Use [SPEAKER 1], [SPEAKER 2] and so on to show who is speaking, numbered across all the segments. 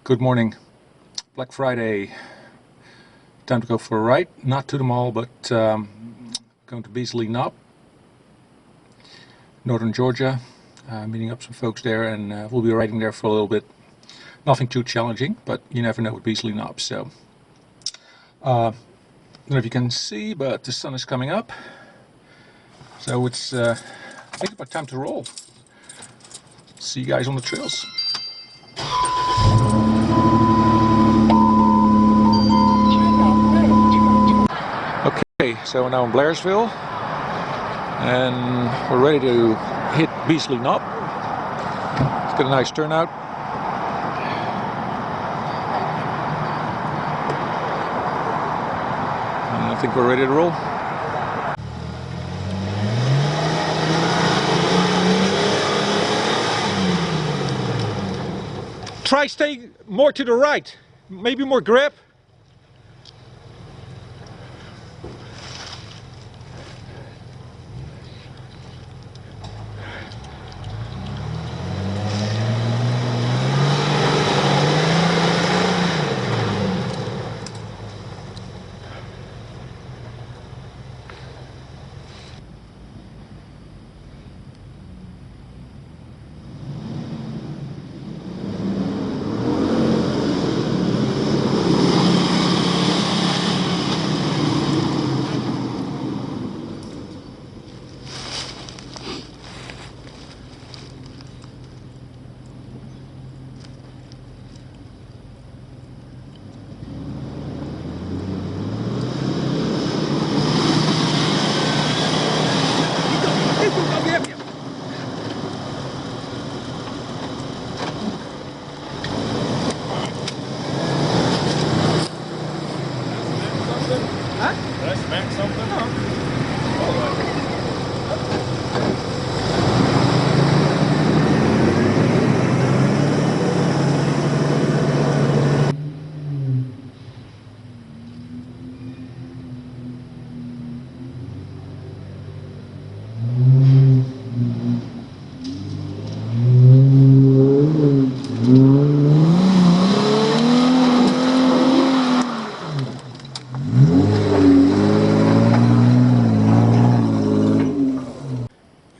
[SPEAKER 1] Good morning. Black Friday. Time to go for a ride. Not to the mall, but going to Beasley, Northern Georgia. Meeting up some folks there, and we'll be riding there for a little bit. Nothing too challenging, but you never know with Beasley Knob. So, I don't know if you can see, but the sun is coming up. So it's I think about time to roll. See you guys on the trails. Okay, so we're now in Blairsville, and we're ready to hit Beasley Knob. It's got a nice turnout. And I think we're ready to roll. Try stay more to the right, maybe more grip.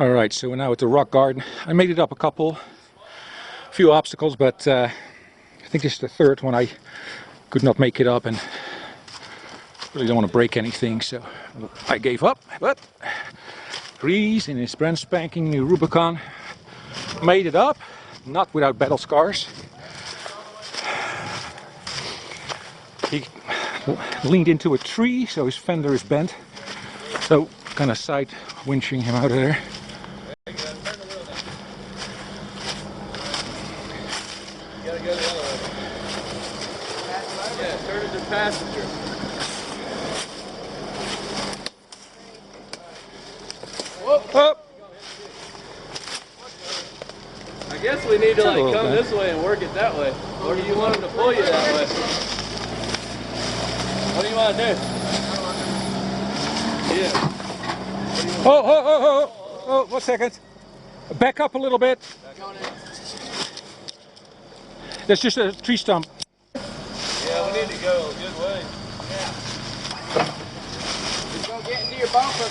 [SPEAKER 1] Alright, so we're now at the rock garden. I made it up a few obstacles, but I think this is the third one I could not make it up, and really don't want to break anything, so I gave up. But Reese in his brand spanking new Rubicon made it up, not without battle scars. He leaned into a tree, so his fender is bent, so kind of side winching him out of there.
[SPEAKER 2] Go the other way. Yeah, turn it to passenger. Whoop.
[SPEAKER 1] Oh.
[SPEAKER 2] I guess we need to like come this way and work it that way. Or do you want him to pull you that way? What do you want to do? Yeah.
[SPEAKER 1] Oh, 1 second. Back up a little bit. That's just a tree stump.
[SPEAKER 2] Yeah, we need to go a good way. Yeah.
[SPEAKER 3] Just gonna get into your bumper.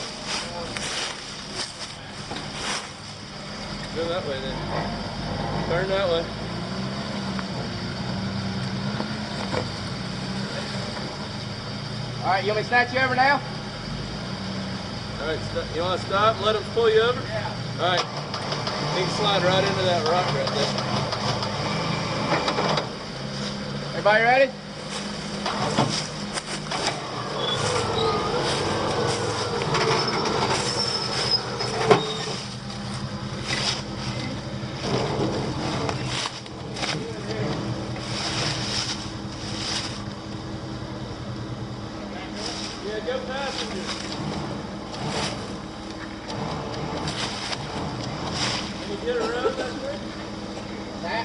[SPEAKER 2] Go that way then. Turn that way.
[SPEAKER 3] Alright, you want me to snatch you over now?
[SPEAKER 2] Alright, you want to stop and let him pull you over?
[SPEAKER 3] Yeah.
[SPEAKER 2] Alright. You can slide right into that rock right there.
[SPEAKER 3] Everybody ready?
[SPEAKER 2] Yeah, go passenger. Can you get around that thing?
[SPEAKER 3] Nah,